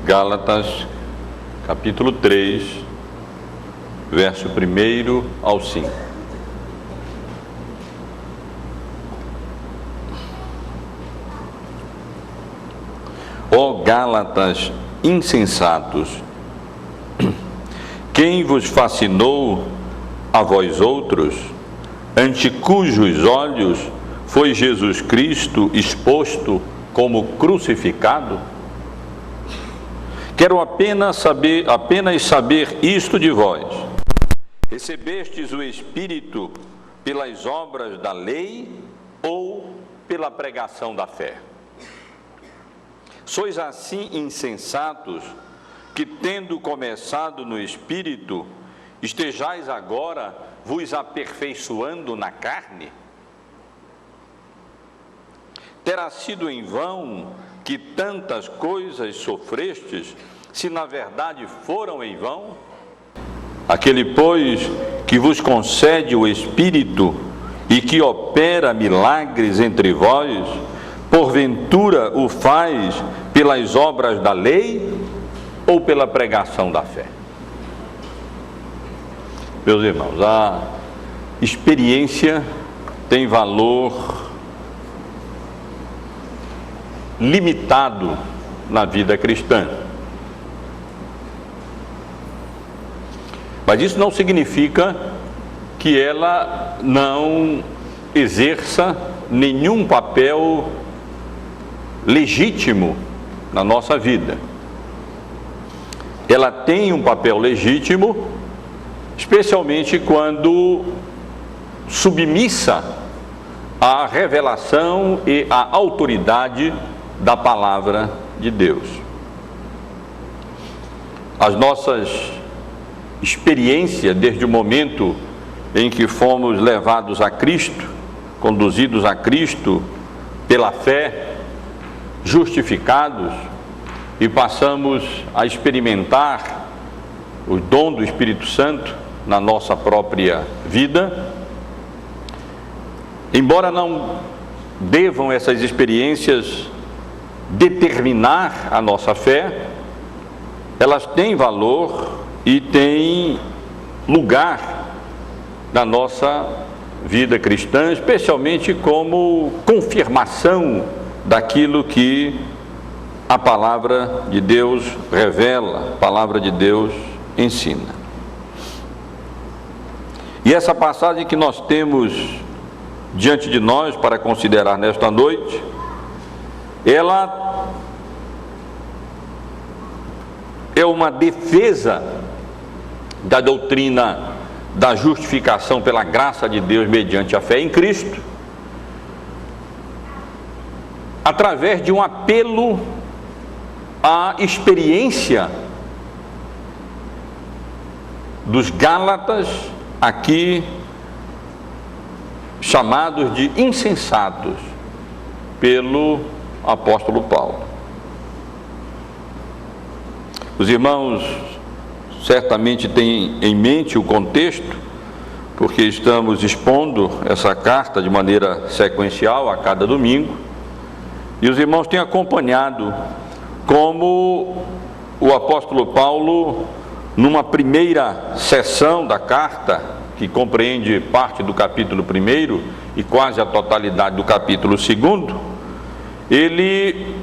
Gálatas, capítulo 3, verso 1 ao 5. Ó Gálatas insensatos, quem vos fascinou a vós outros, ante cujos olhos foi Jesus Cristo exposto como crucificado? Quero apenas saber isto de vós: recebestes o Espírito pelas obras da lei ou pela pregação da fé? Sois assim insensatos, que tendo começado no Espírito, estejais agora vos aperfeiçoando na carne? Terá sido em vão que tantas coisas sofrestes, se na verdade foram em vão? Aquele, pois, que vos concede o Espírito e que opera milagres entre vós, porventura o faz pelas obras da lei ou pela pregação da fé? Meus irmãos, a experiência tem valor limitado na vida cristã. Mas isso não significa que ela não exerça nenhum papel legítimo na nossa vida. Ela tem um papel legítimo, especialmente quando submissa à revelação e à autoridade da palavra de Deus. As nossas experiências, desde o momento em que fomos levados a Cristo, conduzidos a Cristo pela fé, justificados, e passamos a experimentar o dom do Espírito Santo na nossa própria vida, embora não devam essas experiências determinar a nossa fé, elas têm valor e têm lugar na nossa vida cristã, especialmente como confirmação daquilo que a palavra de Deus revela, a palavra de Deus ensina. E essa passagem que nós temos diante de nós para considerar nesta noite, ela é uma defesa da doutrina da justificação pela graça de Deus mediante a fé em Cristo, através de um apelo à experiência dos Gálatas, aqui chamados de insensatos pelo apóstolo Paulo. Os irmãos certamente têm em mente o contexto, porque estamos expondo essa carta de maneira sequencial a cada domingo, e os irmãos têm acompanhado como o apóstolo Paulo, numa primeira seção da carta, que compreende parte do capítulo 1 e quase a totalidade do capítulo 2, ele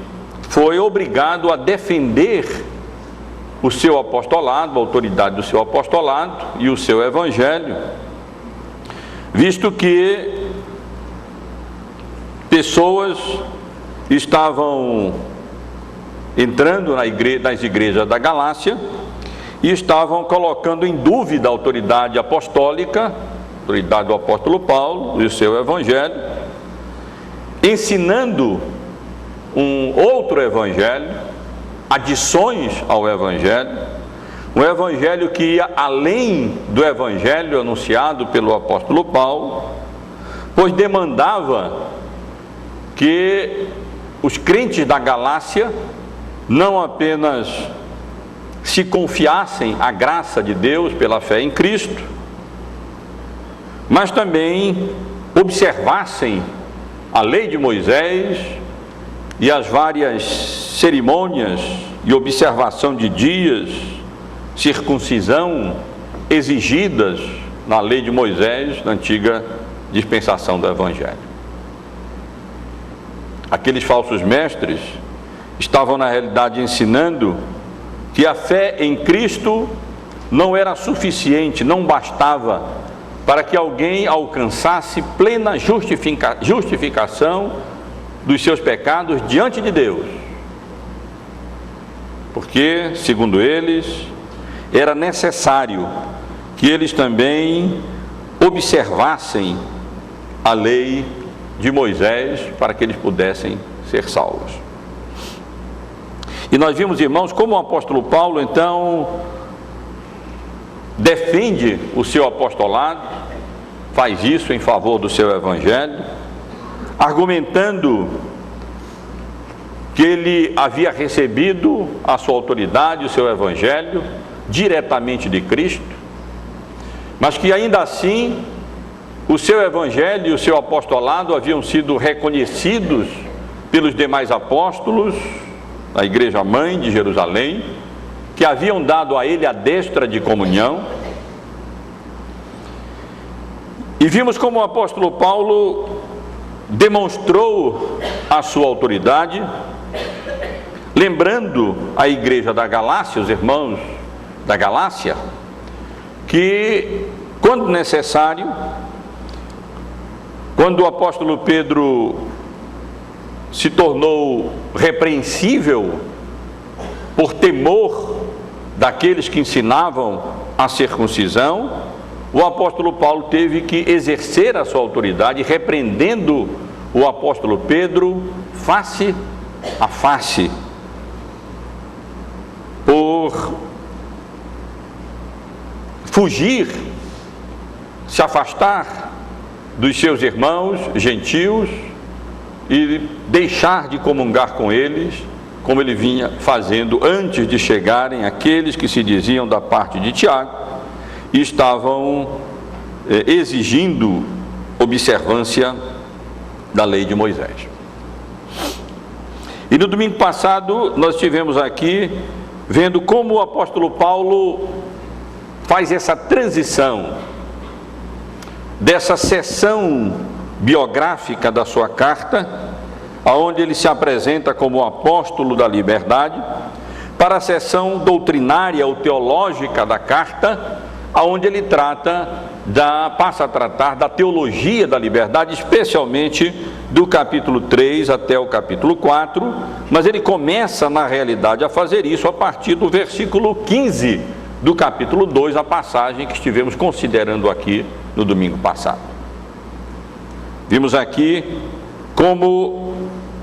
foi obrigado a defender o seu apostolado, a autoridade do seu apostolado e o seu evangelho, visto que pessoas estavam entrando nas igrejas da Galácia e estavam colocando em dúvida a autoridade apostólica, a autoridade do apóstolo Paulo e o seu evangelho, ensinando um outro evangelho, adições ao evangelho, um evangelho que ia além do evangelho anunciado pelo apóstolo Paulo, pois demandava que os crentes da Galácia não apenas se confiassem à graça de Deus pela fé em Cristo, mas também observassem a lei de Moisés e as várias cerimônias e observação de dias, circuncisão exigidas na lei de Moisés, na antiga dispensação do Evangelho. Aqueles falsos mestres estavam na realidade ensinando que a fé em Cristo não era suficiente, não bastava para que alguém alcançasse plena justificação dos seus pecados diante de Deus. Porque, segundo eles, era necessário que eles também observassem a lei de Moisés para que eles pudessem ser salvos. E nós vimos, irmãos, como o apóstolo Paulo, então, defende o seu apostolado, faz isso em favor do seu evangelho, argumentando que ele havia recebido a sua autoridade, o seu evangelho, diretamente de Cristo, mas que ainda assim o seu evangelho e o seu apostolado haviam sido reconhecidos pelos demais apóstolos da igreja mãe de Jerusalém, que haviam dado a ele a destra de comunhão. E vimos como o apóstolo Paulo demonstrou a sua autoridade, lembrando a igreja da Galácia, os irmãos da Galácia, que quando necessário, quando o apóstolo Pedro se tornou repreensível por temor daqueles que ensinavam a circuncisão, o apóstolo Paulo teve que exercer a sua autoridade, repreendendo o apóstolo Pedro face a face, por fugir, se afastar dos seus irmãos gentios e deixar de comungar com eles, como ele vinha fazendo antes de chegarem aqueles que se diziam da parte de Tiago e estavam exigindo observância da lei de Moisés. E no domingo passado nós estivemos aqui vendo como o apóstolo Paulo faz essa transição dessa seção biográfica da sua carta, aonde ele se apresenta como apóstolo da liberdade, para a seção doutrinária ou teológica da carta, aonde ele passa a tratar da teologia da liberdade, especialmente do capítulo 3 até o capítulo 4, mas ele começa na realidade a fazer isso a partir do versículo 15 do capítulo 2, a passagem que estivemos considerando aqui no domingo passado. Vimos aqui como,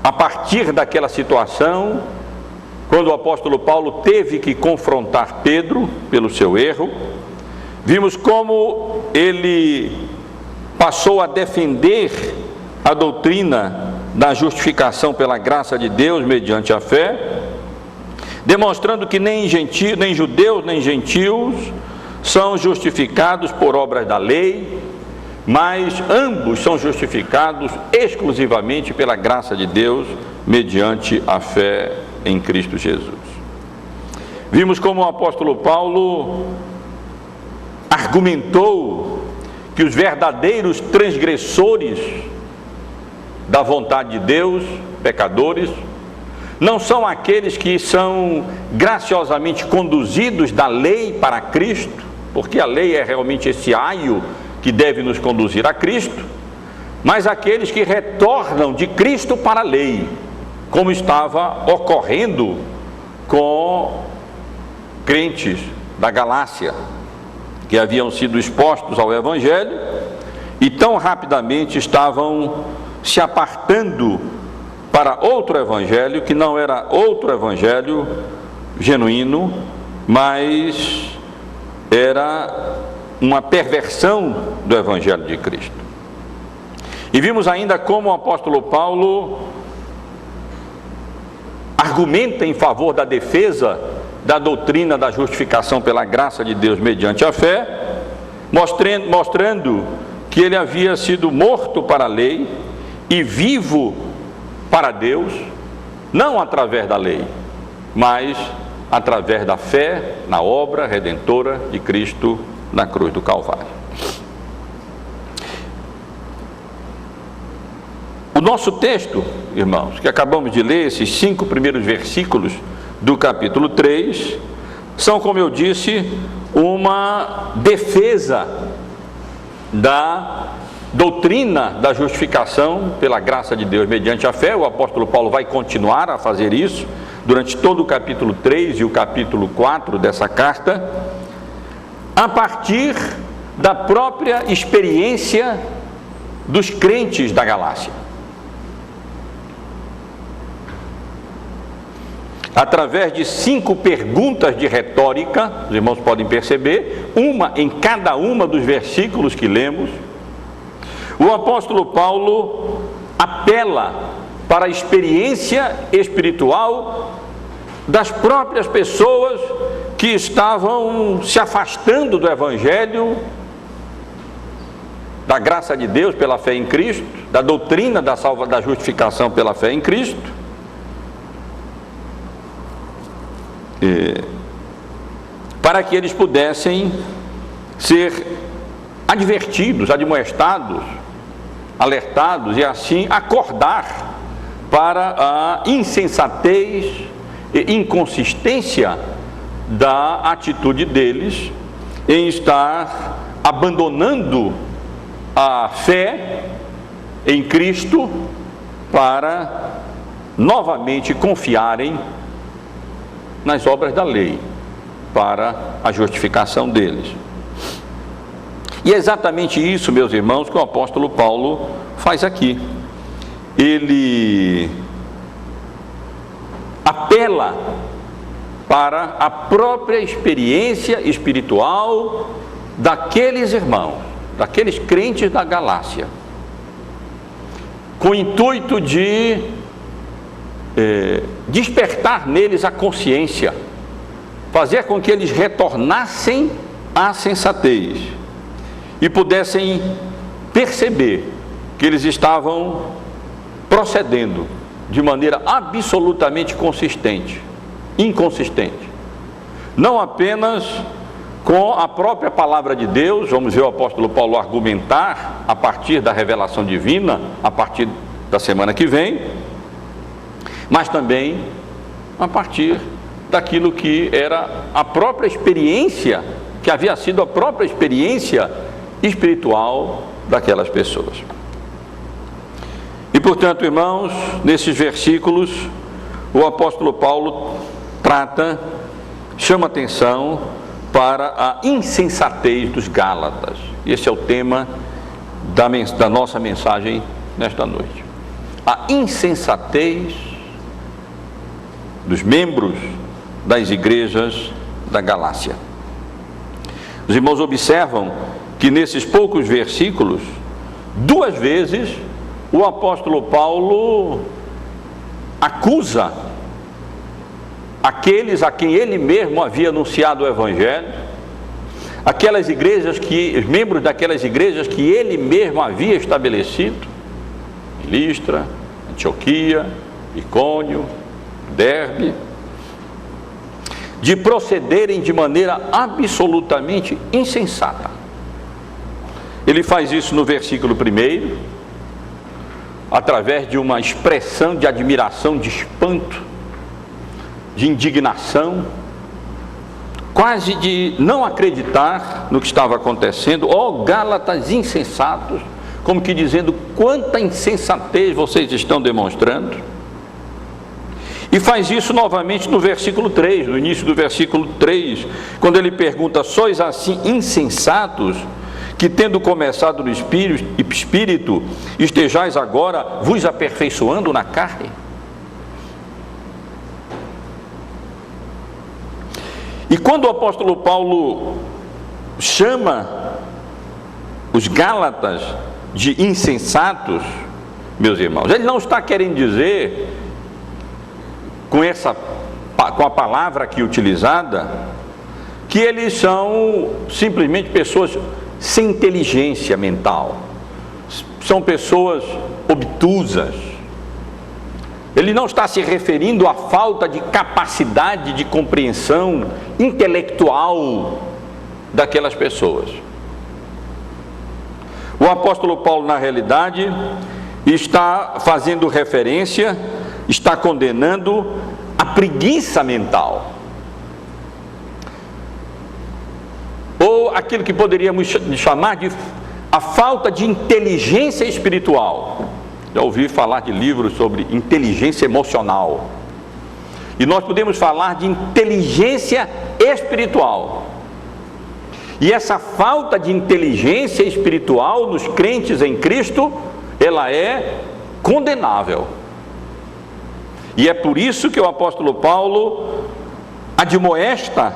a partir daquela situação, quando o apóstolo Paulo teve que confrontar Pedro pelo seu erro, vimos como ele passou a defender a doutrina da justificação pela graça de Deus mediante a fé, demonstrando que nem judeus nem gentios são justificados por obras da lei, mas ambos são justificados exclusivamente pela graça de Deus mediante a fé em Cristo Jesus. Vimos como o apóstolo Paulo argumentou que os verdadeiros transgressores da vontade de Deus, pecadores, não são aqueles que são graciosamente conduzidos da lei para Cristo, porque a lei é realmente esse aio que deve nos conduzir a Cristo, mas aqueles que retornam de Cristo para a lei, como estava ocorrendo com crentes da Galácia, que haviam sido expostos ao Evangelho e tão rapidamente estavam se apartando para outro Evangelho, que não era outro Evangelho genuíno, mas era uma perversão do Evangelho de Cristo. E vimos ainda como o apóstolo Paulo argumenta em favor da defesa da doutrina da justificação pela graça de Deus mediante a fé, mostrando que ele havia sido morto para a lei e vivo para Deus, não através da lei, mas através da fé na obra redentora de Cristo na cruz do Calvário. O nosso texto, irmãos, que acabamos de ler, esses 5 primeiros versículos do capítulo 3, são, como eu disse, uma defesa da doutrina da justificação pela graça de Deus mediante a fé. O apóstolo Paulo vai continuar a fazer isso durante todo o capítulo 3 e o capítulo 4 dessa carta, a partir da própria experiência dos crentes da Galácia. Através de 5 perguntas de retórica, os irmãos podem perceber, uma em cada uma dos versículos que lemos, o apóstolo Paulo apela para a experiência espiritual das próprias pessoas que estavam se afastando do Evangelho, da graça de Deus pela fé em Cristo, da doutrina da justificação pela fé em Cristo, para que eles pudessem ser advertidos, admoestados, alertados e assim acordar para a insensatez e inconsistência da atitude deles em estar abandonando a fé em Cristo para novamente confiarem nas obras da lei para a justificação deles. E é exatamente isso, meus irmãos, que o apóstolo Paulo faz aqui. Ele apela para a própria experiência espiritual daqueles irmãos, daqueles crentes da Galácia, com o intuito de despertar neles a consciência, fazer com que eles retornassem à sensatez e pudessem perceber que eles estavam procedendo de maneira absolutamente inconsistente, não apenas com a própria palavra de Deus. Vamos ver o apóstolo Paulo argumentar a partir da revelação divina, a partir da semana que vem, mas também a partir daquilo que era a própria experiência, que havia sido a própria experiência espiritual daquelas pessoas. E portanto, irmãos, nesses versículos, o apóstolo Paulo chama atenção para a insensatez dos Gálatas. Esse é o tema da nossa mensagem nesta noite. A insensatez dos membros das igrejas da Galácia. Os irmãos observam que nesses poucos versículos, 2 vezes, o apóstolo Paulo acusa aqueles a quem ele mesmo havia anunciado o Evangelho, aquelas igrejas os membros daquelas igrejas que ele mesmo havia estabelecido, Listra, Antioquia, Icônio, Derbe, de procederem de maneira absolutamente insensata. Ele faz isso no versículo 1, através de uma expressão de admiração, de espanto, de indignação, quase de não acreditar no que estava acontecendo. Ó Gálatas insensatos, como que dizendo: quanta insensatez vocês estão demonstrando. E faz isso novamente no versículo 3, no início do versículo 3, quando ele pergunta: sois assim insensatos, que tendo começado no espírito, estejais agora vos aperfeiçoando na carne? E quando o apóstolo Paulo chama os Gálatas de insensatos, meus irmãos, ele não está querendo dizer, com a palavra aqui utilizada, que eles são simplesmente pessoas sem inteligência mental, são pessoas obtusas, Ele não está se referindo à falta de capacidade de compreensão intelectual daquelas pessoas. O apóstolo Paulo, na realidade, está fazendo referência, está condenando a preguiça mental, ou aquilo que poderíamos chamar de a falta de inteligência espiritual. Já ouvi falar de livros sobre inteligência emocional, e nós podemos falar de inteligência espiritual. E essa falta de inteligência espiritual nos crentes em Cristo, ela é condenável. E é por isso que o apóstolo Paulo admoesta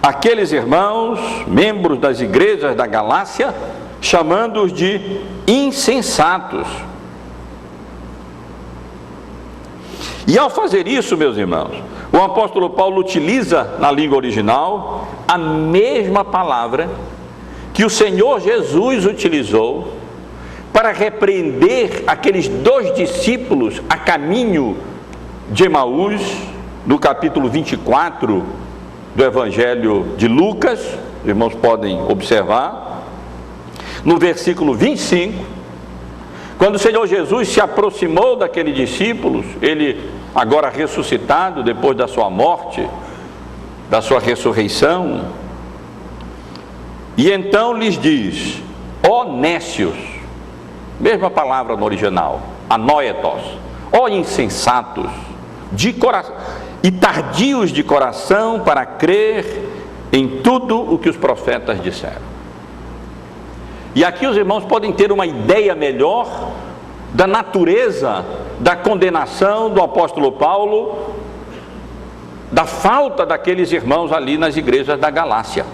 aqueles irmãos, membros das igrejas da Galácia, chamando-os de insensatos. E ao fazer isso, meus irmãos, o apóstolo Paulo utiliza na língua original a mesma palavra que o Senhor Jesus utilizou para repreender aqueles 2 discípulos a caminho de Emaús, no capítulo 24 do Evangelho de Lucas. Os irmãos podem observar, no versículo 25, quando o Senhor Jesus se aproximou daqueles discípulos, ele agora ressuscitado depois da sua morte, da sua ressurreição, e então lhes diz: ó nécios, mesma palavra no original, anoetos, ó insensatos de coração e tardios de coração para crer em tudo o que os profetas disseram. E aqui os irmãos podem ter uma ideia melhor da natureza da condenação do apóstolo Paulo, da falta daqueles irmãos ali nas igrejas da Galácia.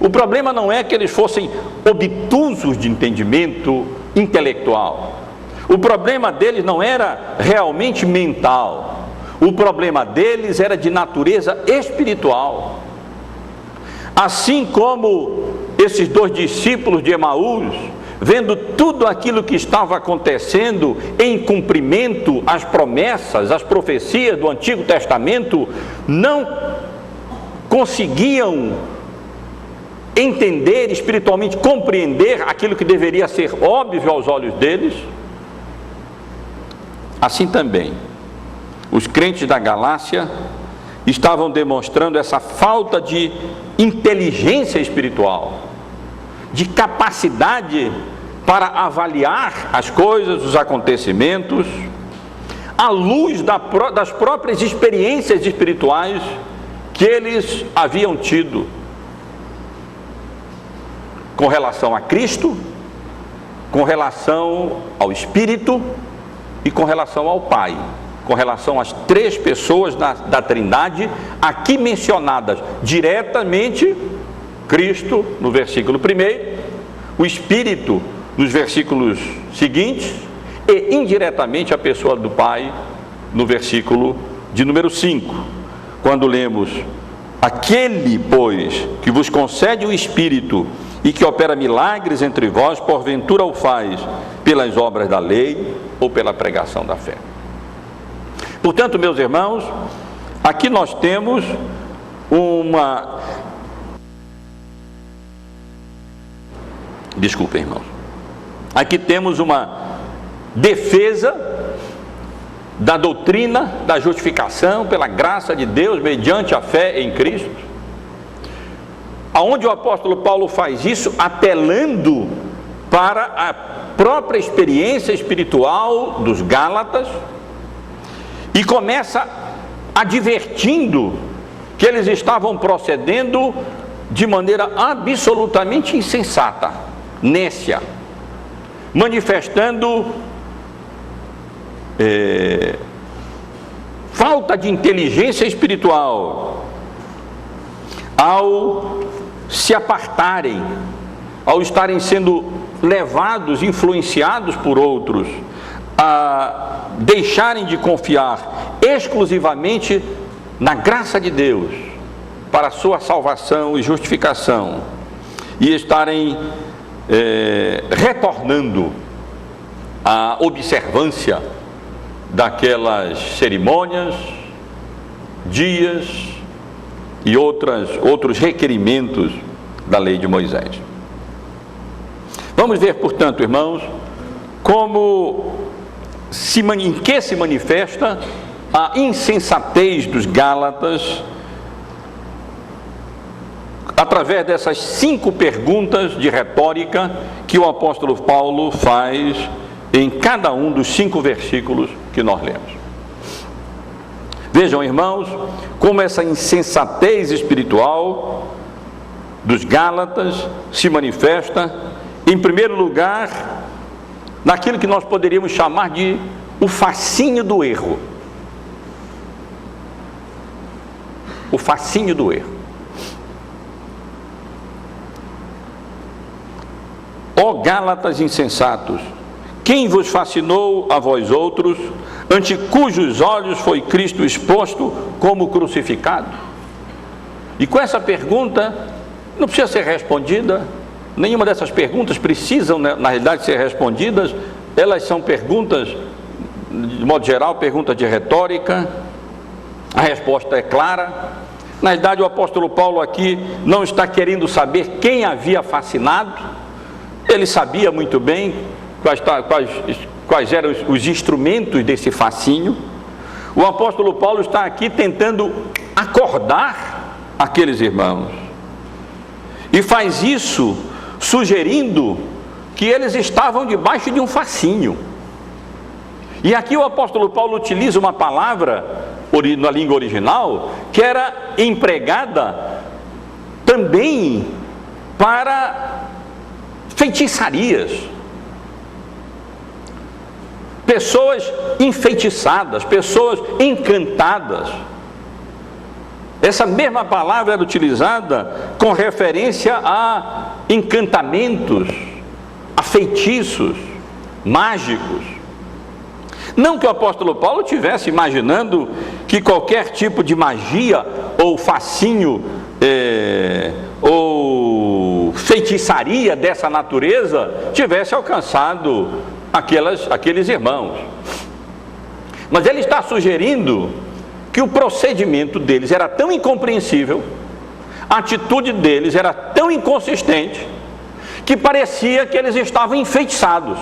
O problema não é que eles fossem obtusos de entendimento intelectual. O problema deles não era realmente mental. O problema deles era de natureza espiritual. Assim como esses 2 discípulos de Emaús, vendo tudo aquilo que estava acontecendo em cumprimento às promessas, às profecias do Antigo Testamento, não conseguiam entender espiritualmente, compreender aquilo que deveria ser óbvio aos olhos deles. Assim também, os crentes da Galácia estavam demonstrando essa falta de inteligência espiritual, de capacidade para avaliar as coisas, os acontecimentos, à luz das próprias experiências espirituais que eles haviam tido com relação a Cristo, com relação ao Espírito e com relação ao Pai, com relação às 3 pessoas da Trindade, aqui mencionadas diretamente: Cristo no versículo 1, o Espírito nos versículos seguintes, e indiretamente a pessoa do Pai no versículo de número 5, quando lemos: aquele, pois, que vos concede o Espírito e que opera milagres entre vós, porventura o faz pelas obras da lei ou pela pregação da fé. Portanto, meus irmãos, aqui nós temos Desculpem, irmãos. Aqui temos uma defesa da doutrina da justificação pela graça de Deus mediante a fé em Cristo, aonde o apóstolo Paulo faz isso apelando para a própria experiência espiritual dos Gálatas, e começa advertindo que eles estavam procedendo de maneira absolutamente insensata, nécia, manifestando falta de inteligência espiritual ao se apartarem, ao estarem sendo levados, influenciados por outros, a deixarem de confiar exclusivamente na graça de Deus para a sua salvação e justificação, e estarem retornando à observância daquelas cerimônias, dias e outros requerimentos da lei de Moisés. Vamos ver, portanto, irmãos, em que se manifesta a insensatez dos Gálatas através dessas 5 perguntas de retórica que o apóstolo Paulo faz em cada um dos 5 versículos que nós lemos. Vejam, irmãos, como essa insensatez espiritual dos Gálatas se manifesta, em primeiro lugar, naquilo que nós poderíamos chamar de o fascínio do erro. O fascínio do erro. Ó Gálatas insensatos, quem vos fascinou a vós outros, ante cujos olhos foi Cristo exposto como crucificado? E com essa pergunta, não precisa ser respondida, nenhuma dessas perguntas precisam, na realidade, ser respondidas. Elas são perguntas, de modo geral, perguntas de retórica. A resposta é clara. Na realidade, o apóstolo Paulo aqui não está querendo saber quem havia fascinado. Ele sabia muito bem quais eram os instrumentos desse fascínio. O apóstolo Paulo está aqui tentando acordar aqueles irmãos. E faz isso sugerindo que eles estavam debaixo de um fascínio. E aqui o apóstolo Paulo utiliza uma palavra na língua original que era empregada também para feitiçarias, pessoas enfeitiçadas, pessoas encantadas. Essa mesma palavra era utilizada com referência a encantamentos, a feitiços mágicos. Não que o apóstolo Paulo estivesse imaginando que qualquer tipo de magia ou fascínio ou feitiçaria dessa natureza tivesse alcançado aqueles irmãos. Mas ele está sugerindo que o procedimento deles era tão incompreensível, a atitude deles era tão inconsistente, que parecia que eles estavam enfeitiçados,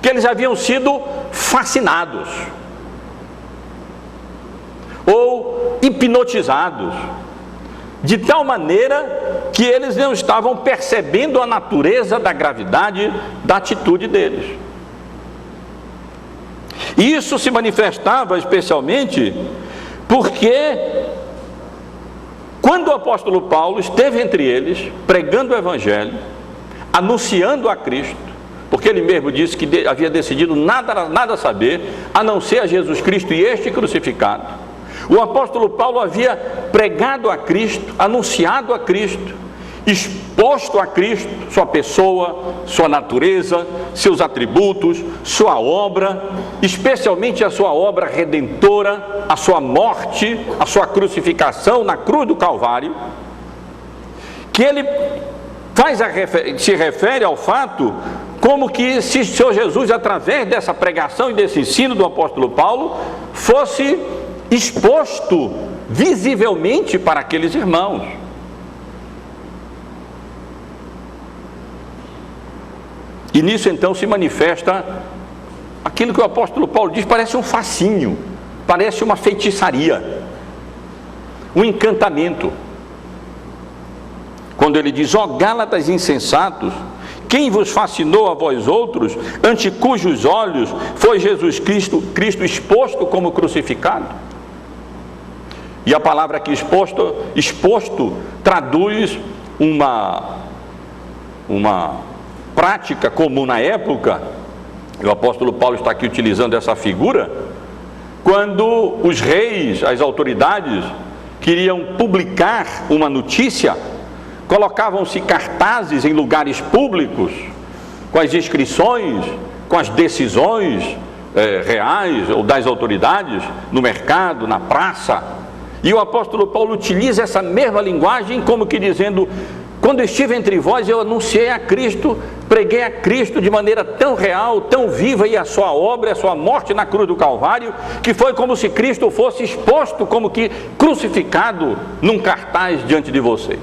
que eles haviam sido fascinados ou hipnotizados, de tal maneira que eles não estavam percebendo a natureza da gravidade da atitude deles. E isso se manifestava especialmente porque quando o apóstolo Paulo esteve entre eles, pregando o Evangelho, anunciando a Cristo, porque ele mesmo disse que havia decidido nada saber, a não ser a Jesus Cristo e este crucificado. O apóstolo Paulo havia pregado a Cristo, anunciado a Cristo, exposto a Cristo, sua pessoa, sua natureza, seus atributos, sua obra, especialmente a sua obra redentora, a sua morte, a sua crucificação na cruz do Calvário, que ele se refere ao fato como que se o Senhor Jesus, através dessa pregação e desse ensino do apóstolo Paulo, fosse exposto visivelmente para aqueles irmãos. E nisso então se manifesta aquilo que o apóstolo Paulo diz, parece um fascínio, parece uma feitiçaria, um encantamento. Quando ele diz: ó Gálatas insensatos, quem vos fascinou a vós outros, ante cujos olhos foi Jesus Cristo exposto como crucificado? E a palavra aqui exposto traduz uma prática comum na época. O apóstolo Paulo está aqui utilizando essa figura, quando os reis, as autoridades, queriam publicar uma notícia, colocavam-se cartazes em lugares públicos, com as inscrições, com as decisões reais ou das autoridades, no mercado, na praça. E o apóstolo Paulo utiliza essa mesma linguagem, como que dizendo: Quando estive entre vós, eu anunciei a Cristo, preguei a Cristo de maneira tão real, tão viva, e a sua obra, a sua morte na cruz do Calvário, que foi como se Cristo fosse exposto, como que crucificado num cartaz diante de vocês.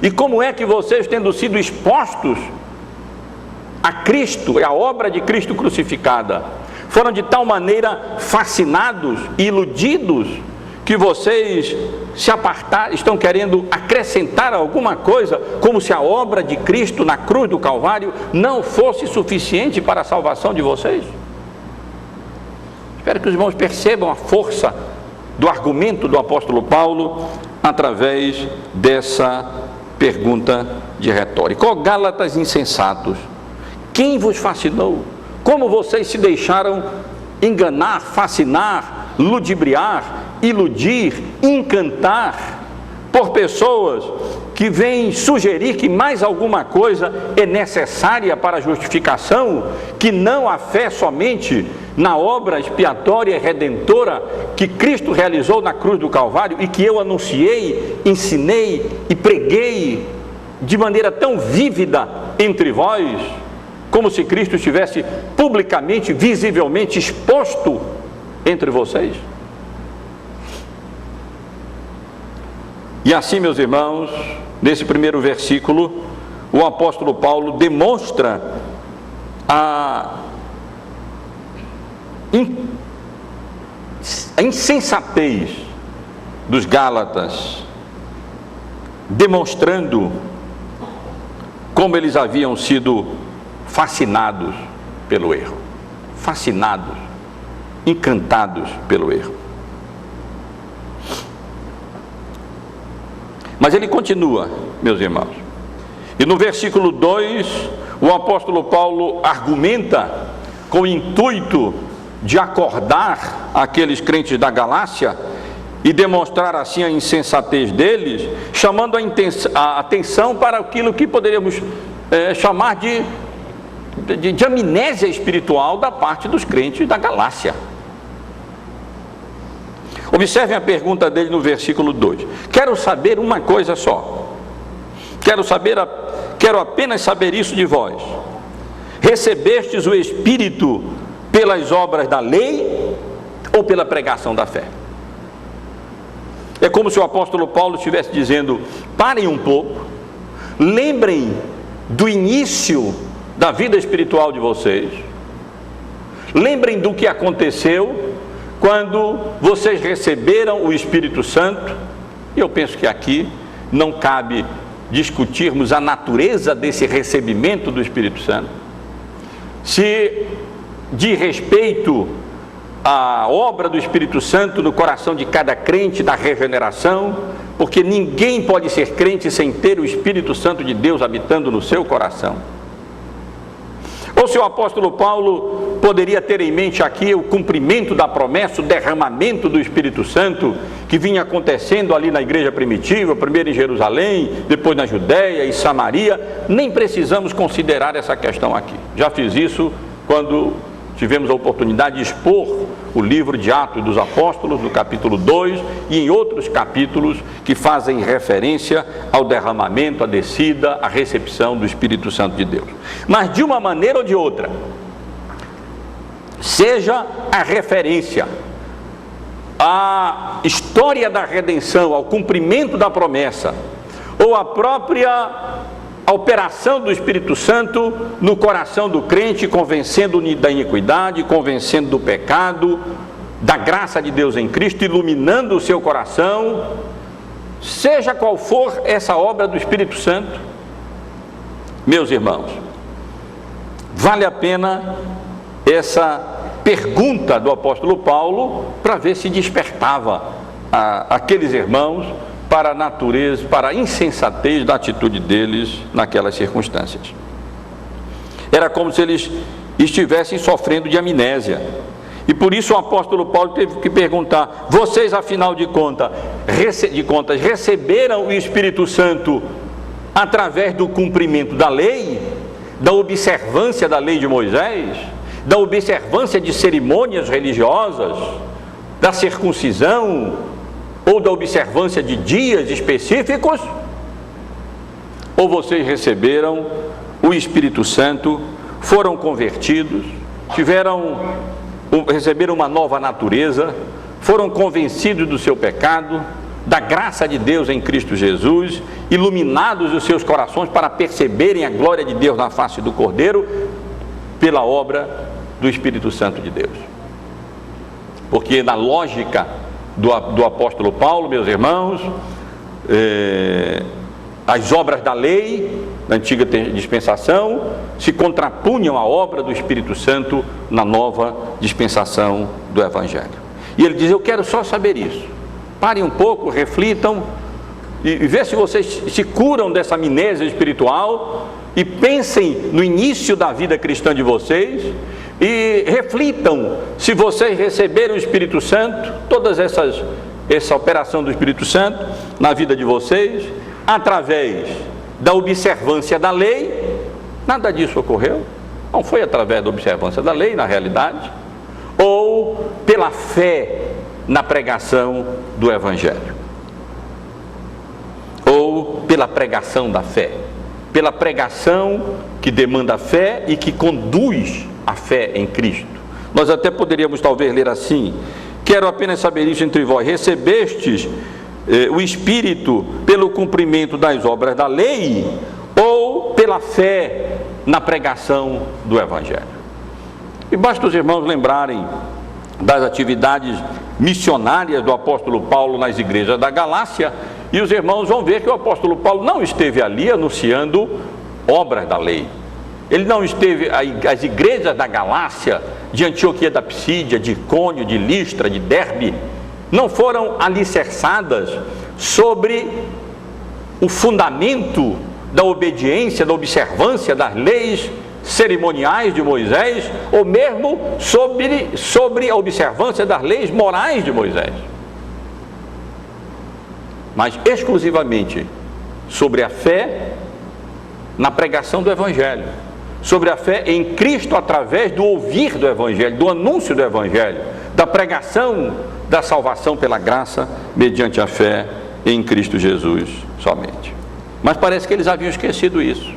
E como é que vocês, tendo sido expostos a Cristo, a obra de Cristo crucificada, foram de tal maneira fascinados e iludidos, que vocês se apartaram, estão querendo acrescentar alguma coisa, como se a obra de Cristo na cruz do Calvário não fosse suficiente para a salvação de vocês? Espero que os irmãos percebam a força do argumento do apóstolo Paulo através dessa pergunta de retórica. Ó Gálatas insensatos, quem vos fascinou? Como vocês se deixaram enganar, fascinar, ludibriar, iludir, encantar por pessoas que vêm sugerir que mais alguma coisa é necessária para a justificação, que não a fé somente na obra expiatória e redentora que Cristo realizou na cruz do Calvário e que eu anunciei, ensinei e preguei de maneira tão vívida entre vós, como se Cristo estivesse publicamente, visivelmente exposto entre vocês. E assim, meus irmãos, nesse primeiro versículo, o apóstolo Paulo demonstra a insensatez dos Gálatas, demonstrando como eles haviam sido fascinados pelo erro, fascinados, encantados pelo erro. Mas ele continua, meus irmãos, e no versículo 2, o apóstolo Paulo argumenta com o intuito de acordar aqueles crentes da Galácia e demonstrar assim a insensatez deles, chamando a atenção para aquilo que poderíamos chamar de amnésia espiritual da parte dos crentes da Galácia. Observem a pergunta dele no versículo 2. Quero saber uma coisa só. Quero apenas saber isso de vós. Recebestes o Espírito pelas obras da lei ou pela pregação da fé? É como se o apóstolo Paulo estivesse dizendo: parem um pouco, lembrem do início da vida espiritual de vocês, lembrem do que aconteceu quando vocês receberam o Espírito Santo. E eu penso que aqui não cabe discutirmos a natureza desse recebimento do Espírito Santo, se diz respeito à obra do Espírito Santo no coração de cada crente da regeneração, porque ninguém pode ser crente sem ter o Espírito Santo de Deus habitando no seu coração. Ou se o apóstolo Paulo poderia ter em mente aqui o cumprimento da promessa, o derramamento do Espírito Santo que vinha acontecendo ali na igreja primitiva, primeiro em Jerusalém, depois na Judéia e Samaria. Nem precisamos considerar essa questão aqui. Já fiz isso quando tivemos a oportunidade de expor o livro de Atos dos Apóstolos, no capítulo 2, e em outros capítulos que fazem referência ao derramamento, à descida, à recepção do Espírito Santo de Deus. Mas de uma maneira ou de outra, seja a referência à história da redenção, ao cumprimento da promessa, ou a própria operação do Espírito Santo no coração do crente, convencendo da iniquidade, convencendo do pecado, da graça de Deus em Cristo, iluminando o seu coração, seja qual for essa obra do Espírito Santo, meus irmãos, vale a pena essa pergunta do apóstolo Paulo para ver se despertava aqueles irmãos para a natureza, para a insensatez da atitude deles naquelas circunstâncias. Era como se eles estivessem sofrendo de amnésia. E por isso o apóstolo Paulo teve que perguntar: vocês, afinal de contas, receberam o Espírito Santo através do cumprimento da lei, da observância da lei de Moisés, da observância de cerimônias religiosas, da circuncisão, ou da observância de dias específicos? ou vocês receberam o Espírito Santo, foram convertidos, receberam uma nova natureza, foram convencidos do seu pecado, da graça de Deus em Cristo Jesus, iluminados os seus corações para perceberem a glória de Deus na face do Cordeiro, pela obra do Espírito Santo de Deus. Porque na lógica do apóstolo Paulo, meus irmãos, as obras da lei, da antiga dispensação, se contrapunham à obra do Espírito Santo na nova dispensação do Evangelho. E ele diz: eu quero só saber isso. Parem um pouco, reflitam e vê se vocês se curam dessa amnésia espiritual e pensem no início da vida cristã de vocês e reflitam se vocês receberam o Espírito Santo, essa operação do Espírito Santo na vida de vocês, através da observância da lei. Nada disso ocorreu, não foi através da observância da lei, na realidade, ou pela fé na pregação do Evangelho, ou pela pregação da fé, pela pregação que demanda fé e que conduz a fé em Cristo. Nós até poderíamos talvez ler assim: quero apenas saber isso entre vós, recebestes o Espírito pelo cumprimento das obras da lei, ou pela fé na pregação do Evangelho? E basta os irmãos lembrarem das atividades missionárias do apóstolo Paulo nas igrejas da Galácia, e os irmãos vão ver que o apóstolo Paulo não esteve ali anunciando obras da lei. Ele não esteve, as igrejas da Galácia, de Antioquia da Psídia, de Icônio, de Listra, de Derbe, não foram alicerçadas sobre o fundamento da obediência, da observância das leis cerimoniais de Moisés, ou mesmo sobre a observância das leis morais de Moisés, mas exclusivamente sobre a fé na pregação do Evangelho, sobre a fé em Cristo através do ouvir do Evangelho, do anúncio do Evangelho, da pregação da salvação pela graça mediante a fé em Cristo Jesus somente. Mas parece que eles haviam esquecido isso.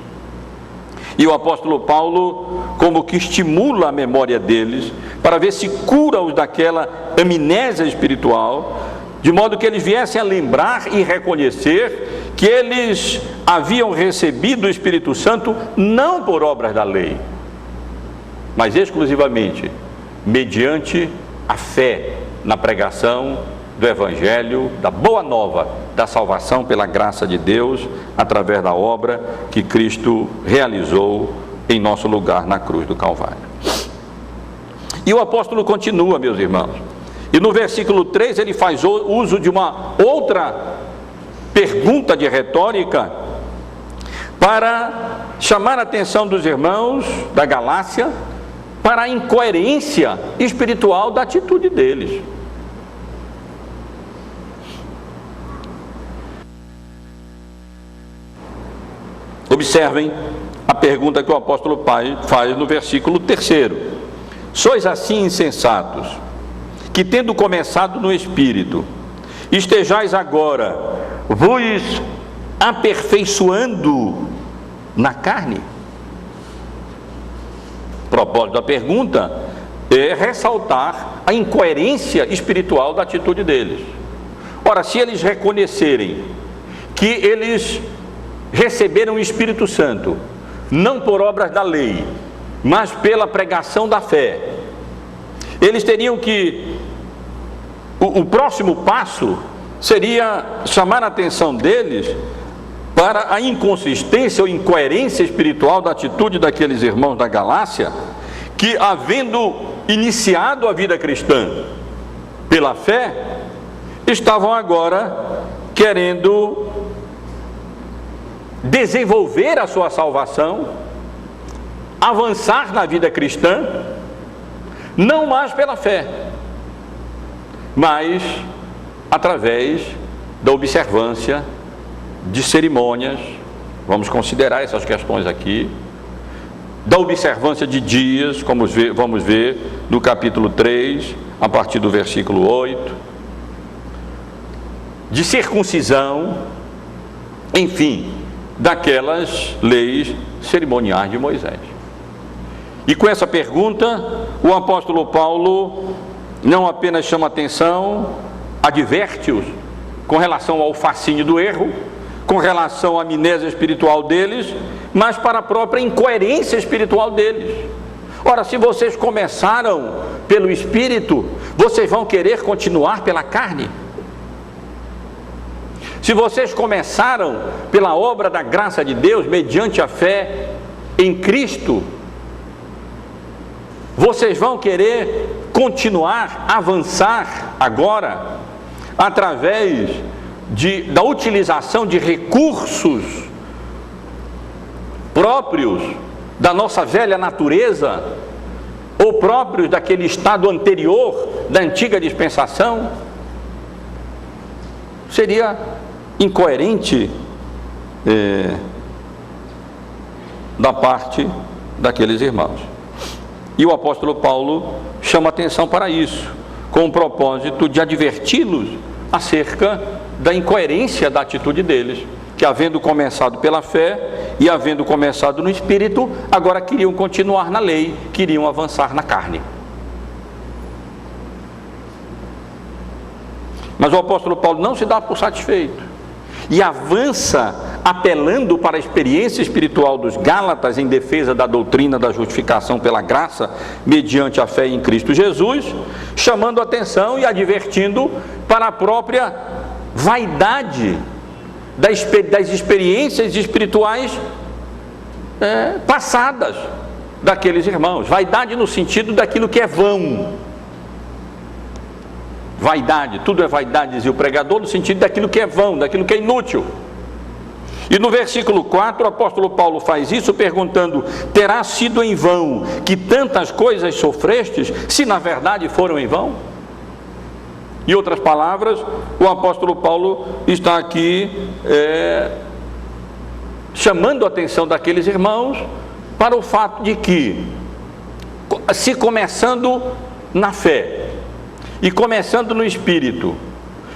E o apóstolo Paulo como que estimula a memória deles para ver se cura-os daquela amnésia espiritual, de modo que eles viessem a lembrar e reconhecer que eles haviam recebido o Espírito Santo não por obras da lei, mas exclusivamente mediante a fé na pregação do Evangelho, da boa nova, da salvação pela graça de Deus, através da obra que Cristo realizou em nosso lugar na cruz do Calvário. E o apóstolo continua, meus irmãos, e no versículo 3 ele faz uso de uma outra pergunta de retórica para chamar a atenção dos irmãos da Galácia para a incoerência espiritual da atitude deles. Observem a pergunta que o apóstolo Paulo faz no versículo 3. Sois assim insensatos, que tendo começado no Espírito, estejais agora vos aperfeiçoando na carne? O propósito da pergunta é ressaltar a incoerência espiritual da atitude deles. Ora, se eles reconhecerem que eles receberam o Espírito Santo não por obras da lei, mas pela pregação da fé, eles teriam que, o próximo passo seria chamar a atenção deles para a inconsistência ou incoerência espiritual da atitude daqueles irmãos da Galácia, que, havendo iniciado a vida cristã pela fé, estavam agora querendo desenvolver a sua salvação, avançar na vida cristã, não mais pela fé, mas através da observância de cerimônias. Vamos considerar essas questões aqui, da observância de dias, como vamos ver no capítulo 3, a partir do versículo 8, de circuncisão, enfim, daquelas leis cerimoniais de Moisés. E com essa pergunta, o apóstolo Paulo não apenas chama atenção, adverte-os com relação ao fascínio do erro, com relação à amnésia espiritual deles, mas para a própria incoerência espiritual deles. Ora, se vocês começaram pelo Espírito, vocês vão querer continuar pela carne? Se vocês começaram pela obra da graça de Deus, mediante a fé em Cristo, vocês vão querer continuar, avançar agora, através da utilização de recursos próprios da nossa velha natureza, ou próprios daquele estado anterior, da antiga dispensação? Seria incoerente da parte daqueles irmãos. E o apóstolo Paulo chama atenção para isso, com o propósito de adverti-los acerca da incoerência da atitude deles, que havendo começado pela fé e havendo começado no Espírito, agora queriam continuar na lei, queriam avançar na carne. Mas o apóstolo Paulo não se dá por satisfeito e avança apelando para a experiência espiritual dos Gálatas em defesa da doutrina da justificação pela graça mediante a fé em Cristo Jesus, chamando a atenção e advertindo para a própria vaidade das experiências espirituais passadas daqueles irmãos. Vaidade no sentido daquilo que é vão. Vaidade, tudo é vaidade, dizia o pregador, no sentido daquilo que é vão, daquilo que é inútil. E no versículo 4, o apóstolo Paulo faz isso perguntando: terá sido em vão que tantas coisas sofrestes, se na verdade foram em vão? Em outras palavras, o apóstolo Paulo está aqui chamando a atenção daqueles irmãos para o fato de que, se começando na fé e começando no Espírito,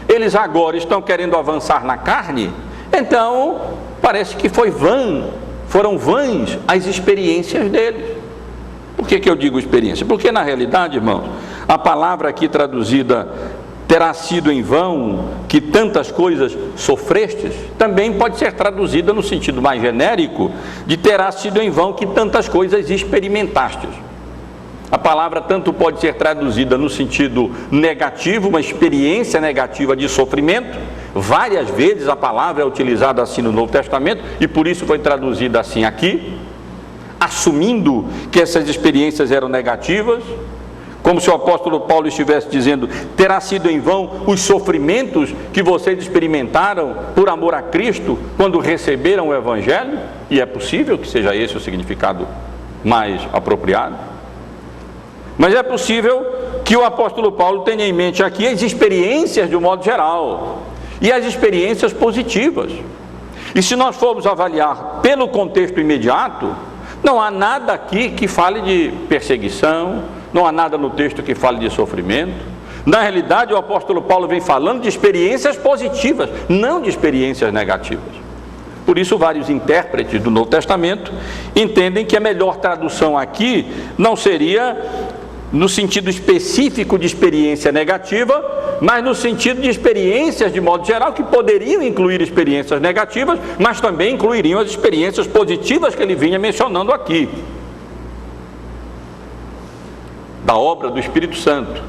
eles agora estão querendo avançar na carne, então parece que foram vãs as experiências deles. Por que eu digo experiência? Porque na realidade, irmãos, a palavra aqui traduzida terá sido em vão que tantas coisas sofrestes, também pode ser traduzida no sentido mais genérico de terá sido em vão que tantas coisas experimentastes. A palavra tanto pode ser traduzida no sentido negativo, uma experiência negativa de sofrimento. Várias vezes a palavra é utilizada assim no Novo Testamento e por isso foi traduzida assim aqui, assumindo que essas experiências eram negativas, como se o apóstolo Paulo estivesse dizendo: terá sido em vão os sofrimentos que vocês experimentaram por amor a Cristo quando receberam o Evangelho. E é possível que seja esse o significado mais apropriado. Mas é possível que o apóstolo Paulo tenha em mente aqui as experiências de um modo geral, e as experiências positivas. E se nós formos avaliar pelo contexto imediato, não há nada aqui que fale de perseguição, não há nada no texto que fale de sofrimento. Na realidade, o apóstolo Paulo vem falando de experiências positivas, não de experiências negativas. Por isso, vários intérpretes do Novo Testamento entendem que a melhor tradução aqui não seria no sentido específico de experiência negativa, mas no sentido de experiências de modo geral, que poderiam incluir experiências negativas, mas também incluiriam as experiências positivas que ele vinha mencionando aqui, da obra do Espírito Santo,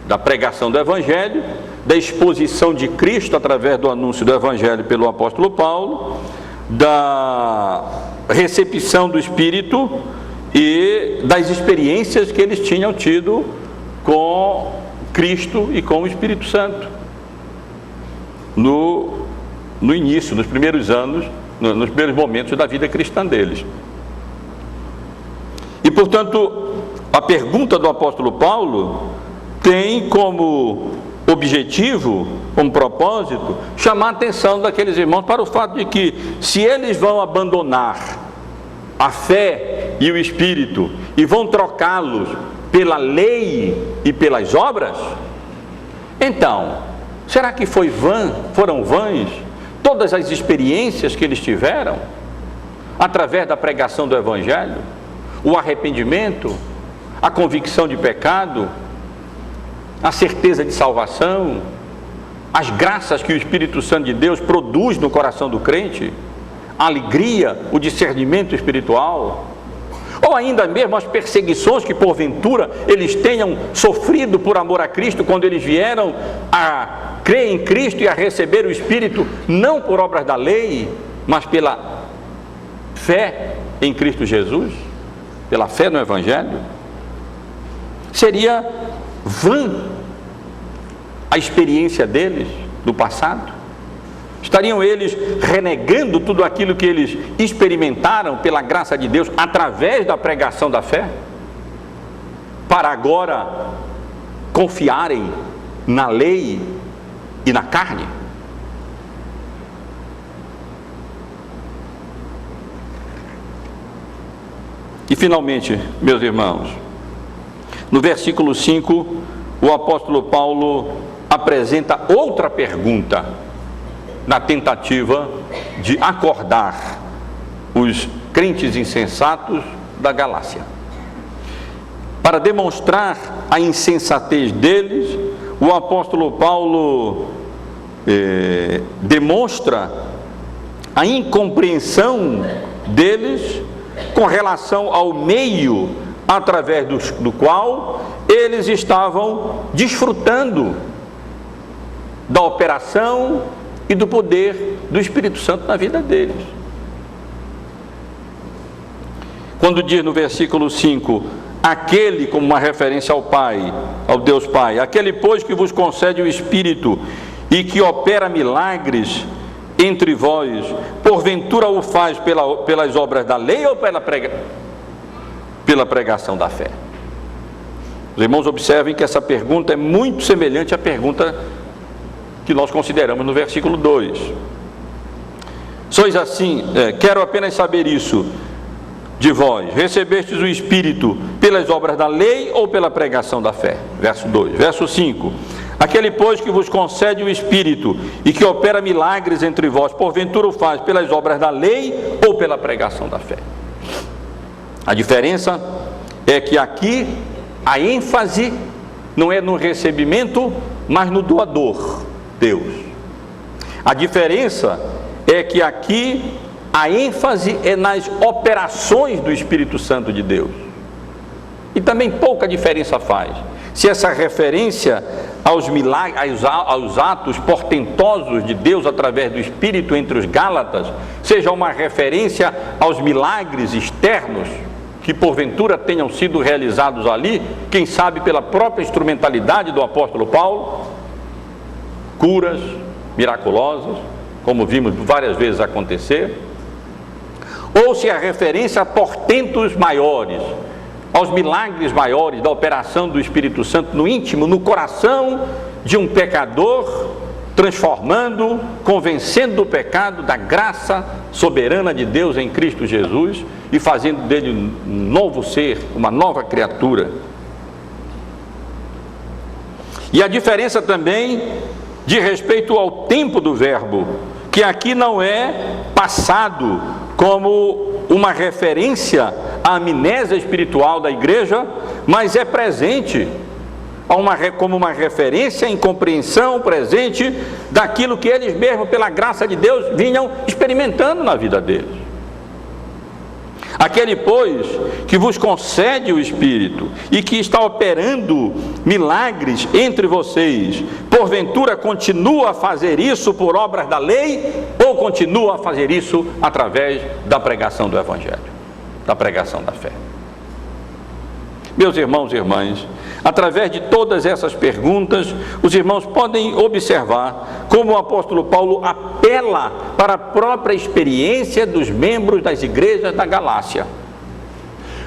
da pregação do Evangelho, da exposição de Cristo através do anúncio do Evangelho pelo apóstolo Paulo, da recepção do Espírito e das experiências que eles tinham tido com Cristo e com o Espírito Santo no início, nos primeiros anos, nos primeiros momentos da vida cristã deles. E portanto, a pergunta do apóstolo Paulo tem como objetivo, como propósito, chamar a atenção daqueles irmãos para o fato de que, se eles vão abandonar a fé e o Espírito e vão trocá-los pela lei e pelas obras, então, será que foram vãs todas as experiências que eles tiveram, através da pregação do Evangelho, o arrependimento, a convicção de pecado, a certeza de salvação, as graças que o Espírito Santo de Deus produz no coração do crente, a alegria, o discernimento espiritual, ou ainda mesmo as perseguições que porventura eles tenham sofrido por amor a Cristo, quando eles vieram a crer em Cristo e a receber o Espírito, não por obras da lei, mas pela fé em Cristo Jesus, pela fé no Evangelho. Seria vã a experiência deles do passado? Estariam eles renegando tudo aquilo que eles experimentaram pela graça de Deus através da pregação da fé, para agora confiarem na lei e na carne? E finalmente, meus irmãos, no versículo 5, o apóstolo Paulo apresenta outra pergunta na tentativa de acordar os crentes insensatos da Galácia. Para demonstrar a insensatez deles, o apóstolo Paulo demonstra a incompreensão deles com relação ao meio através do qual eles estavam desfrutando da operação e do poder do Espírito Santo na vida deles. Quando diz no versículo 5, aquele, como uma referência ao Pai, ao Deus Pai, aquele pois que vos concede o Espírito e que opera milagres entre vós, porventura o faz pelas obras da lei ou pela pregação da fé? Os irmãos observem que essa pergunta é muito semelhante à pergunta que nós consideramos no versículo 2. Sois assim, quero apenas saber isso de vós, recebestes o Espírito pelas obras da lei ou pela pregação da fé? Verso 2. Verso 5, aquele pois que vos concede o Espírito e que opera milagres entre vós, porventura o faz pelas obras da lei ou pela pregação da fé? A diferença é que aqui a ênfase não é no recebimento, mas no doador, Deus. A diferença é que aqui a ênfase é nas operações do Espírito Santo de Deus. E também pouca diferença faz se essa referência aos milagres, aos atos portentosos de Deus através do Espírito entre os Gálatas, seja uma referência aos milagres externos que porventura tenham sido realizados ali, quem sabe pela própria instrumentalidade do apóstolo Paulo, curas miraculosas, como vimos várias vezes acontecer, ou se a referência a portentos maiores, aos milagres maiores da operação do Espírito Santo no íntimo, no coração de um pecador, transformando, convencendo do pecado, da graça soberana de Deus em Cristo Jesus e fazendo dele um novo ser, uma nova criatura. E a diferença também de respeito ao tempo do verbo, que aqui não é passado como uma referência à amnésia espiritual da igreja, mas é presente como uma referência em compreensão presente daquilo que eles mesmos, pela graça de Deus, vinham experimentando na vida deles. Aquele, pois, que vos concede o Espírito e que está operando milagres entre vocês, porventura continua a fazer isso por obras da lei ou continua a fazer isso através da pregação do Evangelho, da pregação da fé? Meus irmãos e irmãs, através de todas essas perguntas, os irmãos podem observar como o apóstolo Paulo apela para a própria experiência dos membros das igrejas da Galácia,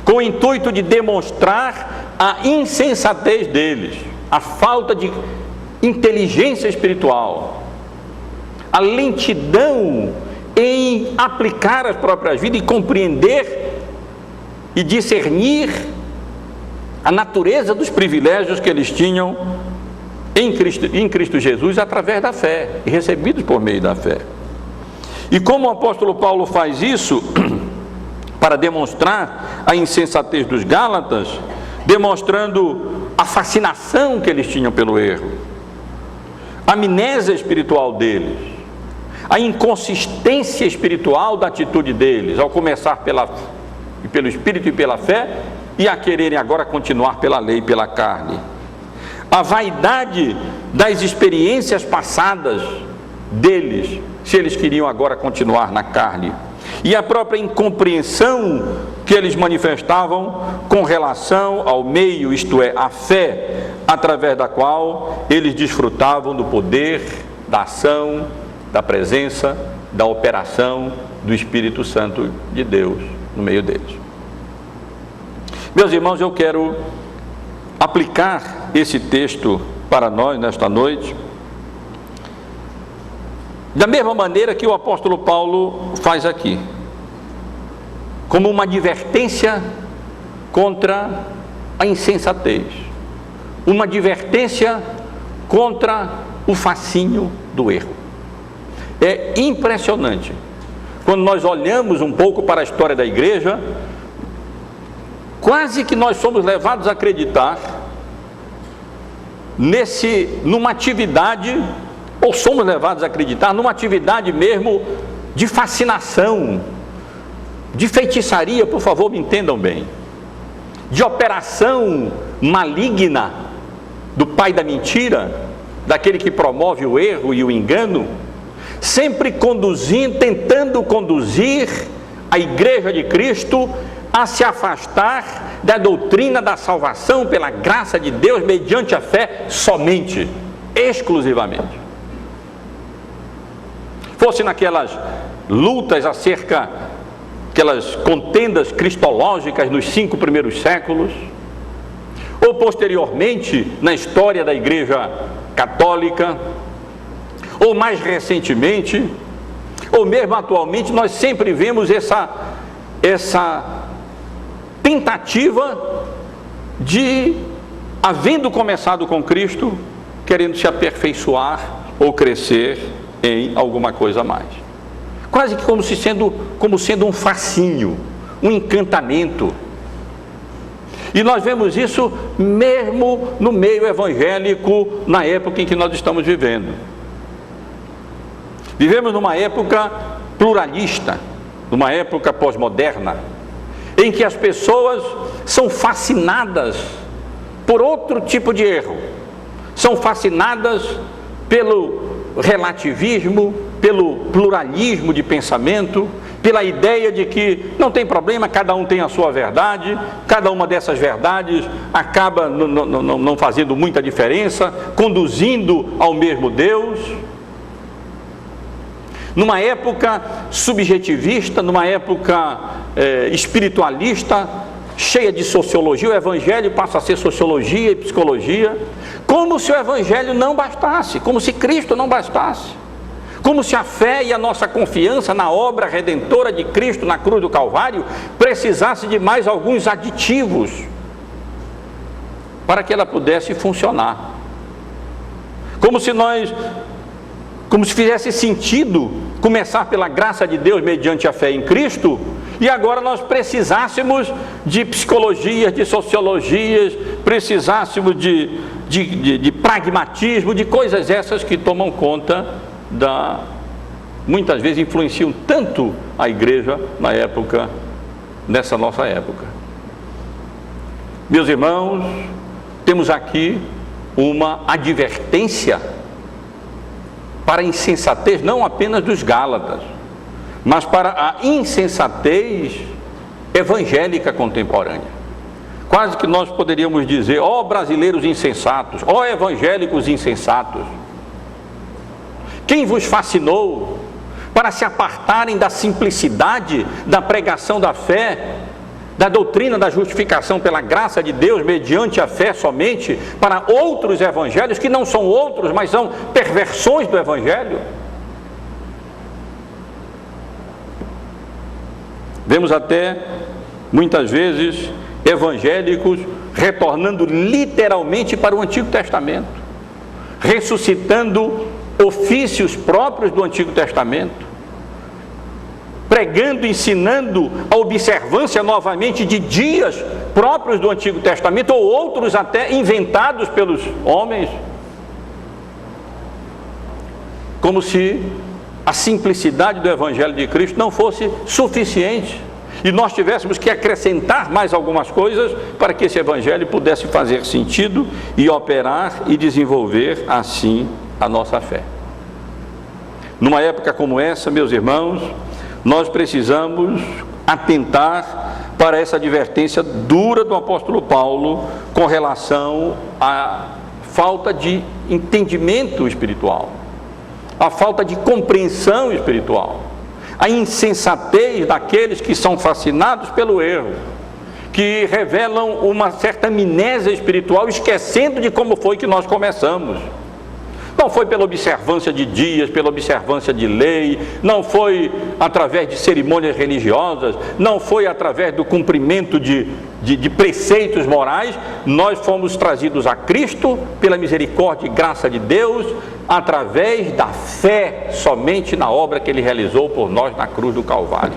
com o intuito de demonstrar a insensatez deles, a falta de inteligência espiritual, a lentidão em aplicar as próprias vidas e compreender e discernir a natureza dos privilégios que eles tinham em Cristo Jesus através da fé e recebidos por meio da fé. E como o apóstolo Paulo faz isso, para demonstrar a insensatez dos Gálatas, demonstrando a fascinação que eles tinham pelo erro, a amnésia espiritual deles, a inconsistência espiritual da atitude deles, ao começar pelo Espírito e pela fé, e a quererem agora continuar pela lei e pela carne. A vaidade das experiências passadas deles, se eles queriam agora continuar na carne. E a própria incompreensão que eles manifestavam com relação ao meio, isto é, a fé, através da qual eles desfrutavam do poder, da ação, da presença, da operação do Espírito Santo de Deus no meio deles. Meus irmãos, eu quero aplicar esse texto para nós nesta noite, da mesma maneira que o apóstolo Paulo faz aqui, como uma advertência contra a insensatez, uma advertência contra o fascínio do erro. É impressionante, quando nós olhamos um pouco para a história da igreja, quase que nós somos levados a acreditar numa atividade, ou somos levados a acreditar numa atividade mesmo de fascinação, de feitiçaria, por favor, me entendam bem, de operação maligna do pai da mentira, daquele que promove o erro e o engano, sempre tentando conduzir a igreja de Cristo a se afastar da doutrina da salvação pela graça de Deus mediante a fé somente, exclusivamente. Fosse naquelas lutas aquelas contendas cristológicas nos 5 primeiros séculos, ou posteriormente na história da igreja católica, ou mais recentemente, ou mesmo atualmente, nós sempre vemos essa tentativa de, havendo começado com Cristo, querendo se aperfeiçoar ou crescer em alguma coisa a mais, quase que como sendo um fascínio, um encantamento. E nós vemos isso mesmo no meio evangélico, na época em que nós estamos vivendo. Vivemos numa época pluralista, numa época pós-moderna, em que as pessoas são fascinadas por outro tipo de erro, são fascinadas pelo relativismo, pelo pluralismo de pensamento, pela ideia de que não tem problema, cada um tem a sua verdade, cada uma dessas verdades acaba não fazendo muita diferença, conduzindo ao mesmo Deus. Numa época subjetivista, numa época espiritualista, cheia de sociologia, o evangelho passa a ser sociologia e psicologia, como se o evangelho não bastasse, como se Cristo não bastasse, como se a fé e a nossa confiança na obra redentora de Cristo na cruz do Calvário precisasse de mais alguns aditivos para que ela pudesse funcionar, como se fizesse sentido começar pela graça de Deus mediante a fé em Cristo, e agora nós precisássemos de psicologias, de sociologias, precisássemos de pragmatismo, de coisas essas que tomam conta muitas vezes influenciam tanto a igreja nessa nossa época. Meus irmãos, temos aqui uma advertência para a insensatez não apenas dos Gálatas, mas para a insensatez evangélica contemporânea. Quase que nós poderíamos dizer: ó brasileiros insensatos, ó evangélicos insensatos, quem vos fascinou para se apartarem da simplicidade da pregação da fé, da doutrina da justificação pela graça de Deus mediante a fé somente, para outros evangelhos que não são outros, mas são perversões do evangelho? Vemos até, muitas vezes, evangélicos retornando literalmente para o Antigo Testamento, ressuscitando ofícios próprios do Antigo Testamento, pregando, ensinando a observância novamente de dias próprios do Antigo Testamento, ou outros até inventados pelos homens, como se a simplicidade do Evangelho de Cristo não fosse suficiente e nós tivéssemos que acrescentar mais algumas coisas para que esse Evangelho pudesse fazer sentido e operar e desenvolver assim a nossa fé. Numa época como essa, meus irmãos, nós precisamos atentar para essa advertência dura do apóstolo Paulo com relação à falta de entendimento espiritual, a falta de compreensão espiritual, a insensatez daqueles que são fascinados pelo erro, que revelam uma certa amnésia espiritual, esquecendo de como foi que nós começamos. Não foi pela observância de dias, pela observância de lei, não foi através de cerimônias religiosas, não foi através do cumprimento de preceitos morais. Nós fomos trazidos a Cristo pela misericórdia e graça de Deus, através da fé somente na obra que Ele realizou por nós na cruz do Calvário.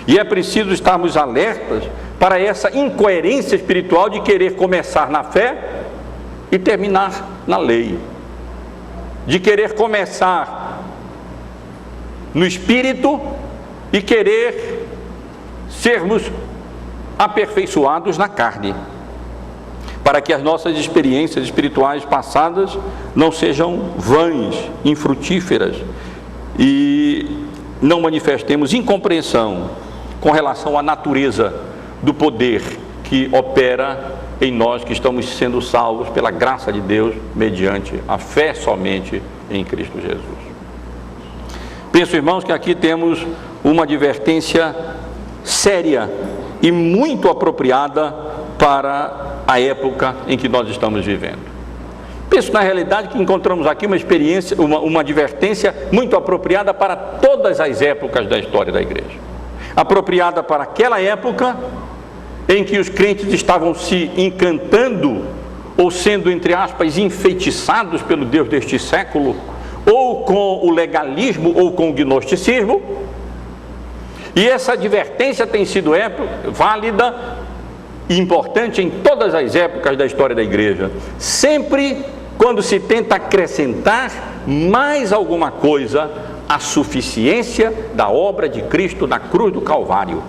E é preciso estarmos alertas para essa incoerência espiritual de querer começar na fé e terminar na lei, de querer começar no Espírito e querer sermos aperfeiçoados na carne, para que as nossas experiências espirituais passadas não sejam vãs, infrutíferas e não manifestemos incompreensão com relação à natureza do poder que opera em nós que estamos sendo salvos pela graça de Deus, mediante a fé somente em Cristo Jesus. Penso, irmãos, que aqui temos uma advertência séria e muito apropriada para a época em que nós estamos vivendo. Penso, na realidade, que encontramos aqui uma advertência muito apropriada para todas as épocas da história da igreja. Apropriada para aquela época em que os crentes estavam se encantando ou sendo, entre aspas, enfeitiçados pelo Deus deste século, ou com o legalismo ou com o gnosticismo. E essa advertência tem sido válida e importante em todas as épocas da história da igreja, sempre quando se tenta acrescentar mais alguma coisa à suficiência da obra de Cristo na cruz do Calvário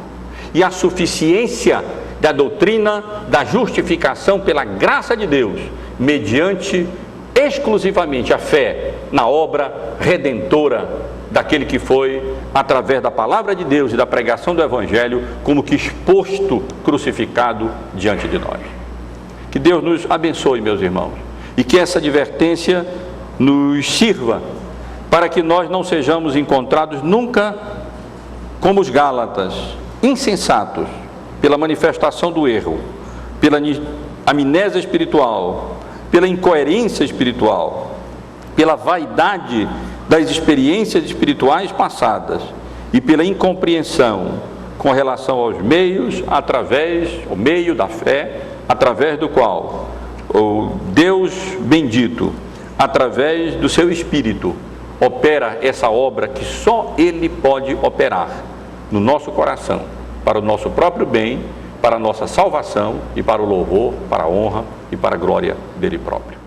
e à suficiência da doutrina da justificação pela graça de Deus, mediante exclusivamente a fé na obra redentora daquele que foi, através da palavra de Deus e da pregação do Evangelho, como que exposto, crucificado diante de nós. Que Deus nos abençoe, meus irmãos, e que essa advertência nos sirva para que nós não sejamos encontrados nunca como os Gálatas, insensatos, pela manifestação do erro, pela amnésia espiritual, pela incoerência espiritual, pela vaidade das experiências espirituais passadas e pela incompreensão com relação aos meios, o meio da fé, através do qual o Deus bendito, através do seu Espírito, opera essa obra que só Ele pode operar no nosso coração, para o nosso próprio bem, para a nossa salvação e para o louvor, para a honra e para a glória dele próprio.